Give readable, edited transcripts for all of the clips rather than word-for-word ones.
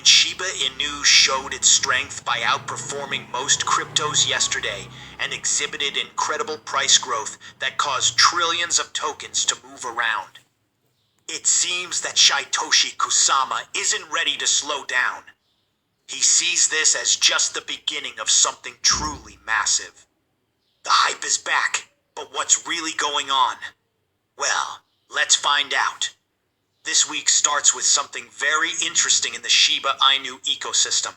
Shiba Inu showed its strength by outperforming most cryptos yesterday and exhibited incredible price growth that caused trillions of tokens to move around. It seems that Satoshi Kusama isn't ready to slow down. He sees this as just the beginning of something truly massive. The hype is back, but what's really going on? Well, let's find out. This week starts with something very interesting in the Shiba Inu ecosystem.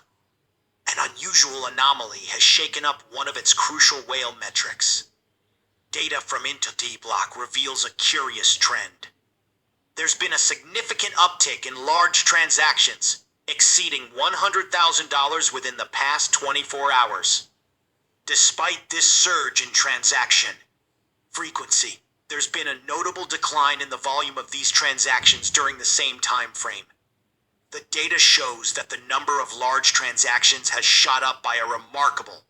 An unusual anomaly has shaken up one of its crucial whale metrics. Data from IntelliBlock reveals a curious trend. There's been a significant uptick in large transactions, exceeding $100,000 within the past 24 hours. Despite this surge in transaction frequency, there's been a notable decline in the volume of these transactions during the same time frame. The data shows that the number of large transactions has shot up by a remarkable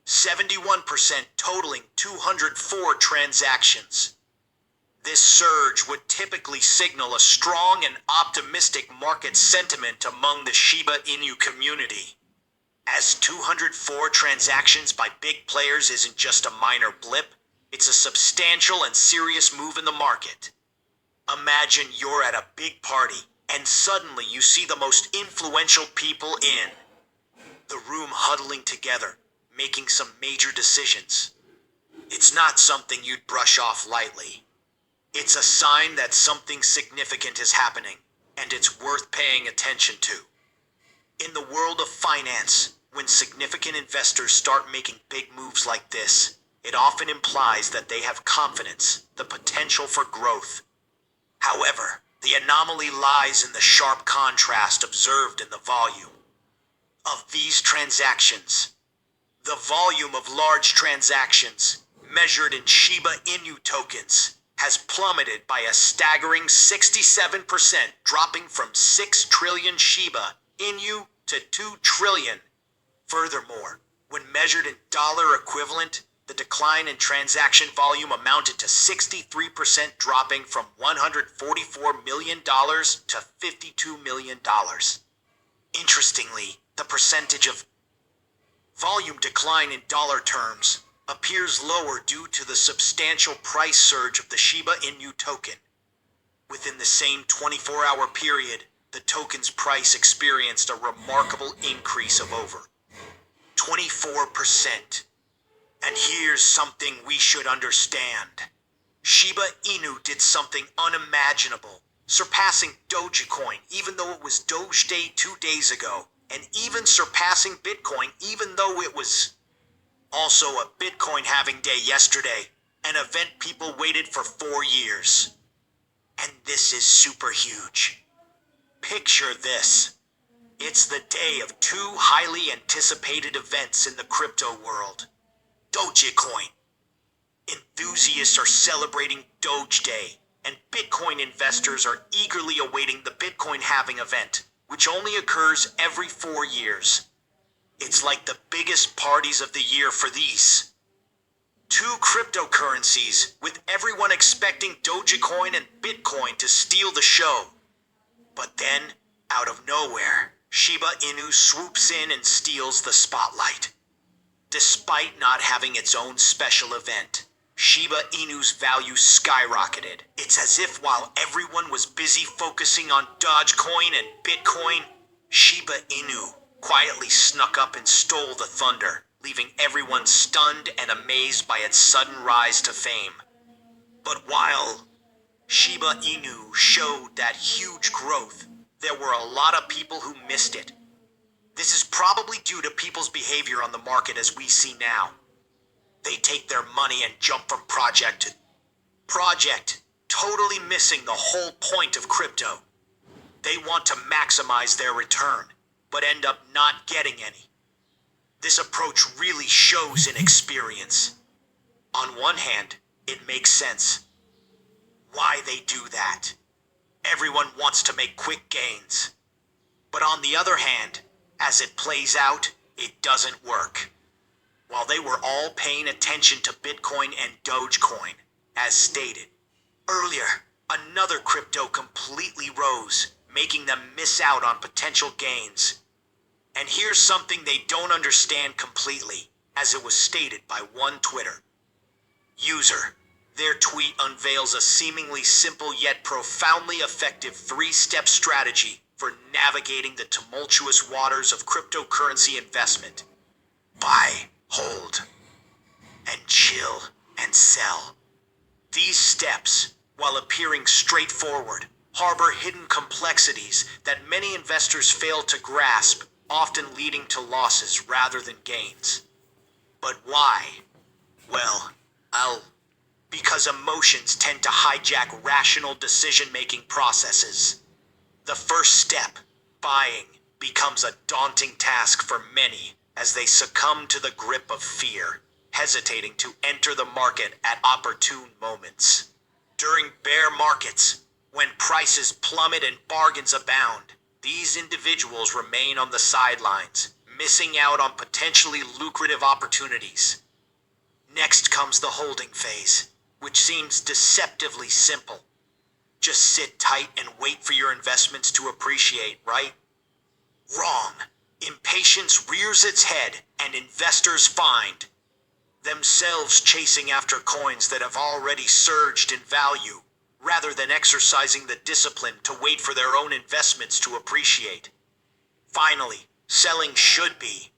71%, totaling 204 transactions. This surge would typically signal a strong and optimistic market sentiment among the Shiba Inu community. As 204 transactions by big players isn't just a minor blip, it's a substantial and serious move in the market. Imagine you're at a big party, and suddenly you see the most influential people in the room huddling together, making some major decisions. It's not something you'd brush off lightly. It's a sign that something significant is happening, and it's worth paying attention to. In the world of finance, when significant investors start making big moves like this, it often implies that they have confidence, the potential for growth. However, the anomaly lies in the sharp contrast observed in the volume of these transactions. The volume of large transactions, measured in Shiba Inu tokens, has plummeted by a staggering 67%, dropping from 6 trillion Shiba Inu to 2 trillion. Furthermore, when measured in dollar equivalent, the decline in transaction volume amounted to 63%, dropping from $144 million to $52 million. Interestingly, the percentage of volume decline in dollar terms appears lower due to the substantial price surge of the Shiba Inu token. Within the same 24-hour period, the token's price experienced a remarkable increase of over 24%. And here's something we should understand. Shiba Inu did something unimaginable, surpassing Dogecoin even though it was Doge Day 2 days ago, and even surpassing Bitcoin even though it was also a Bitcoin halving day yesterday, an event people waited for 4 years. And this is super huge. Picture this. It's the day of two highly anticipated events in the crypto world. Dogecoin. Enthusiasts are celebrating Doge Day, and Bitcoin investors are eagerly awaiting the Bitcoin halving event, which only occurs every 4 years. It's like the biggest parties of the year for these two cryptocurrencies, with everyone expecting Dogecoin and Bitcoin to steal the show. But then, out of nowhere, Shiba Inu swoops in and steals the spotlight. Despite not having its own special event, Shiba Inu's value skyrocketed. It's as if while everyone was busy focusing on Dogecoin and Bitcoin, Shiba Inu quietly snuck up and stole the thunder, leaving everyone stunned and amazed by its sudden rise to fame. But while Shiba Inu showed that huge growth, there were a lot of people who missed it. This is probably due to people's behavior on the market as we see now. They take their money and jump from project to project, totally missing the whole point of crypto. They want to maximize their return, but end up not getting any. This approach really shows inexperience. On one hand, it makes sense why they do that. Everyone wants to make quick gains. But on the other hand, as it plays out, it doesn't work. While they were all paying attention to Bitcoin and Dogecoin, as stated earlier, another crypto completely rose, making them miss out on potential gains. And here's something they don't understand completely, as it was stated by one Twitter user. Their tweet unveils a seemingly simple yet profoundly effective three-step strategy for navigating the tumultuous waters of cryptocurrency investment. Buy, hold, and chill and sell. These steps, while appearing straightforward, harbor hidden complexities that many investors fail to grasp, often leading to losses rather than gains. But why? Well, because emotions tend to hijack rational decision-making processes. The first step, buying, becomes a daunting task for many as they succumb to the grip of fear, hesitating to enter the market at opportune moments. During bear markets, when prices plummet and bargains abound, these individuals remain on the sidelines, missing out on potentially lucrative opportunities. Next comes the holding phase, which seems deceptively simple. Just sit tight and wait for your investments to appreciate, right? Wrong. Impatience rears its head and investors find themselves chasing after coins that have already surged in value, rather than exercising the discipline to wait for their own investments to appreciate. Finally, selling should be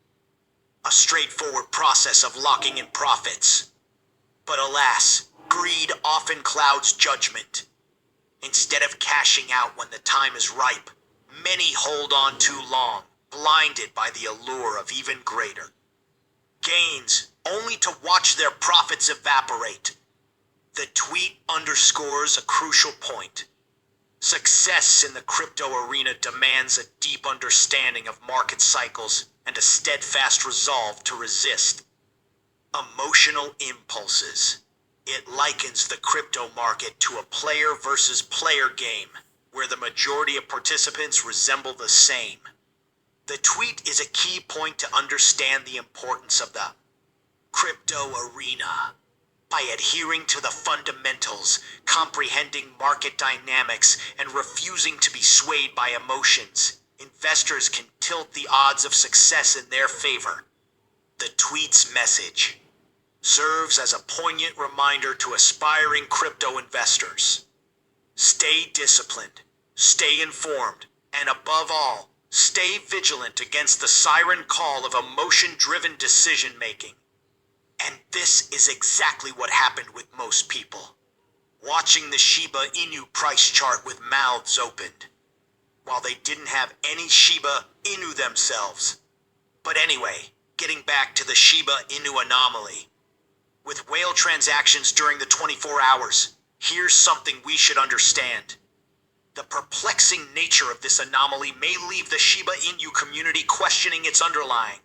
a straightforward process of locking in profits. But alas, greed often clouds judgment. Instead of cashing out when the time is ripe, many hold on too long, blinded by the allure of even greater gains, only to watch their profits evaporate. The tweet underscores a crucial point. Success in the crypto arena demands a deep understanding of market cycles and a steadfast resolve to resist emotional impulses. It likens the crypto market to a player versus player game, where the majority of participants resemble the same. The tweet is a key point to understand the importance of the crypto arena. By adhering to the fundamentals, comprehending market dynamics, and refusing to be swayed by emotions, investors can tilt the odds of success in their favor. The tweet's message serves as a poignant reminder to aspiring crypto investors. Stay disciplined, stay informed, and above all, stay vigilant against the siren call of emotion-driven decision-making. And this is exactly what happened with most people, watching the Shiba Inu price chart with mouths opened, while they didn't have any Shiba Inu themselves. But anyway, getting back to the Shiba Inu anomaly. With whale transactions during the 24 hours, here's something we should understand. The perplexing nature of this anomaly may leave the Shiba Inu community questioning its underlying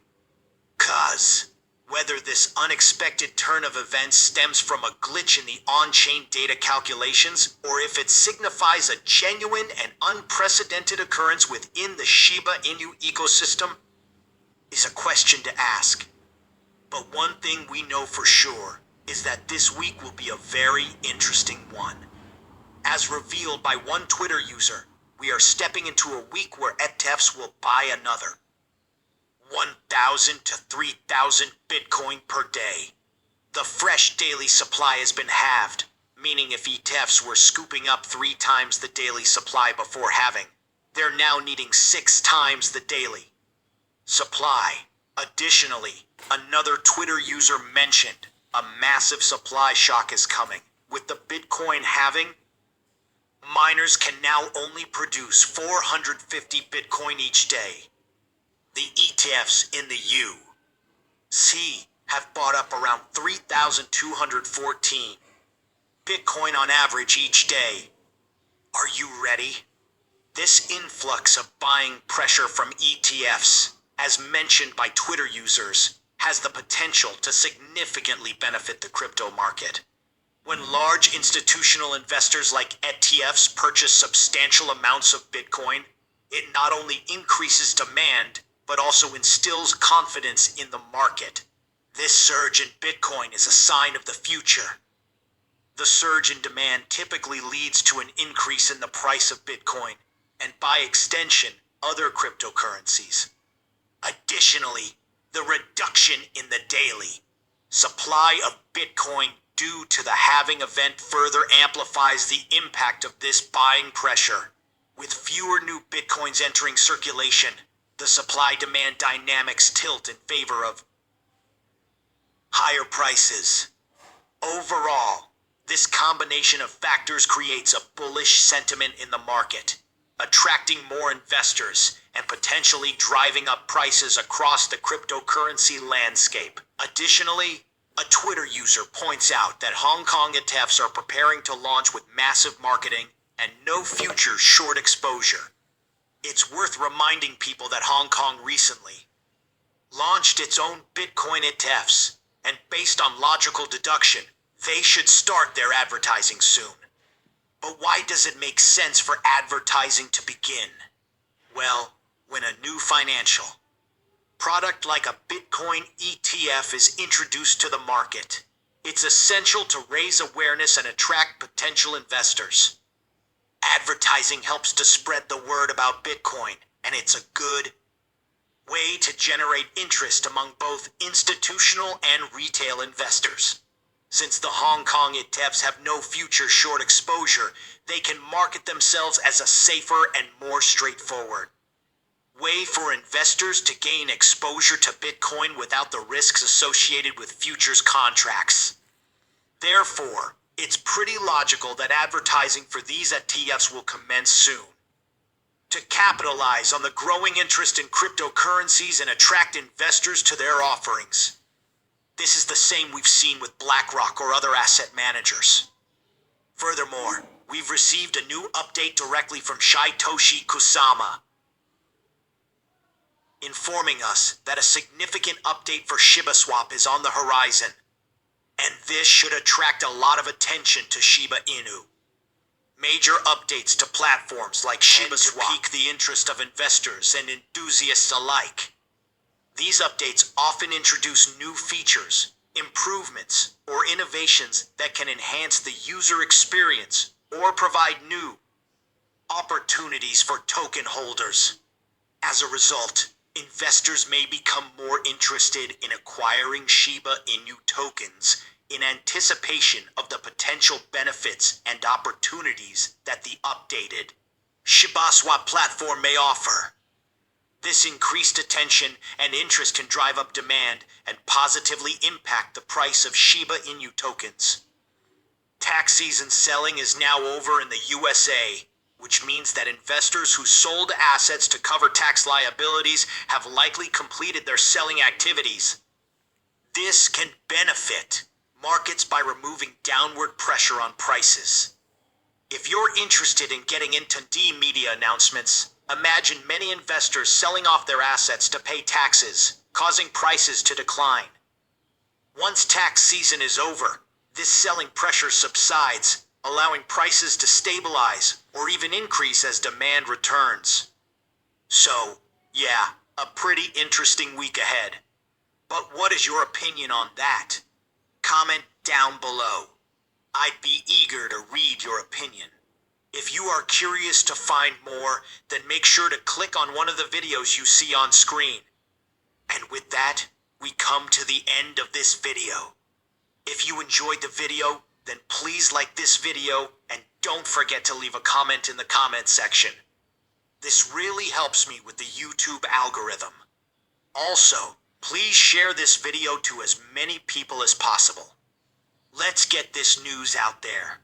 cause. Whether this unexpected turn of events stems from a glitch in the on-chain data calculations, or if it signifies a genuine and unprecedented occurrence within the Shiba Inu ecosystem, is a question to ask. But one thing we know for sure is that this week will be a very interesting one. As revealed by one Twitter user, we are stepping into a week where ETFs will buy another 1,000 to 3,000 Bitcoin per day. The fresh daily supply has been halved, meaning if ETFs were scooping up 3 times the daily supply before halving, they're now needing 6 times the daily supply. Additionally, another Twitter user mentioned a massive supply shock is coming. With the Bitcoin halving, miners can now only produce 450 Bitcoin each day. The ETFs in the U.S. have bought up around 3,214 Bitcoin on average each day. Are you ready? This influx of buying pressure from ETFs, as mentioned by Twitter users, has the potential to significantly benefit the crypto market. When large institutional investors like ETFs purchase substantial amounts of Bitcoin, it not only increases demand, but also instills confidence in the market. This surge in Bitcoin is a sign of the future. The surge in demand typically leads to an increase in the price of Bitcoin, and by extension, other cryptocurrencies. Additionally, the reduction in the daily supply of Bitcoin due to the halving event further amplifies the impact of this buying pressure. With fewer new Bitcoins entering circulation, the supply-demand dynamics tilt in favor of higher prices. Overall, this combination of factors creates a bullish sentiment in the market, attracting more investors and potentially driving up prices across the cryptocurrency landscape. Additionally, a Twitter user points out that Hong Kong ETFs are preparing to launch with massive marketing and no future short exposure. It's worth reminding people that Hong Kong recently launched its own Bitcoin ETFs, and based on logical deduction, they should start their advertising soon. But why does it make sense for advertising to begin? Well, when a new financial product like a Bitcoin ETF is introduced to the market, it's essential to raise awareness and attract potential investors. Advertising helps to spread the word about Bitcoin, and it's a good way to generate interest among both institutional and retail investors. Since the Hong Kong ETFs have no future short exposure, they can market themselves as a safer and more straightforward way for investors to gain exposure to Bitcoin without the risks associated with futures contracts. Therefore, it's pretty logical that advertising for these ETFs will commence soon. To capitalize on the growing interest in cryptocurrencies and attract investors to their offerings. This is the same we've seen with BlackRock or other asset managers. Furthermore, we've received a new update directly from Satoshi Kusama, informing us that a significant update for ShibaSwap is on the horizon, and this should attract a lot of attention to Shiba Inu. Major updates to platforms like ShibaSwap pique the interest of investors and enthusiasts alike. These updates often introduce new features, improvements, or innovations that can enhance the user experience or provide new opportunities for token holders. As a result, investors may become more interested in acquiring Shiba Inu tokens in anticipation of the potential benefits and opportunities that the updated ShibaSwap platform may offer. This increased attention and interest can drive up demand and positively impact the price of Shiba Inu tokens. Tax season selling is now over in the USA, which means that investors who sold assets to cover tax liabilities have likely completed their selling activities. This can benefit markets by removing downward pressure on prices. If you're interested in getting into media announcements, imagine many investors selling off their assets to pay taxes, causing prices to decline. Once tax season is over, this selling pressure subsides, allowing prices to stabilize or even increase as demand returns. So, yeah, a pretty interesting week ahead. But what is your opinion on that? Comment down below. I'd be eager to read your opinion. If you are curious to find more, then make sure to click on one of the videos you see on screen. And with that, we come to the end of this video. If you enjoyed the video, then please like this video and don't forget to leave a comment in the comment section. This really helps me with the YouTube algorithm. Also, please share this video to as many people as possible. Let's get this news out there.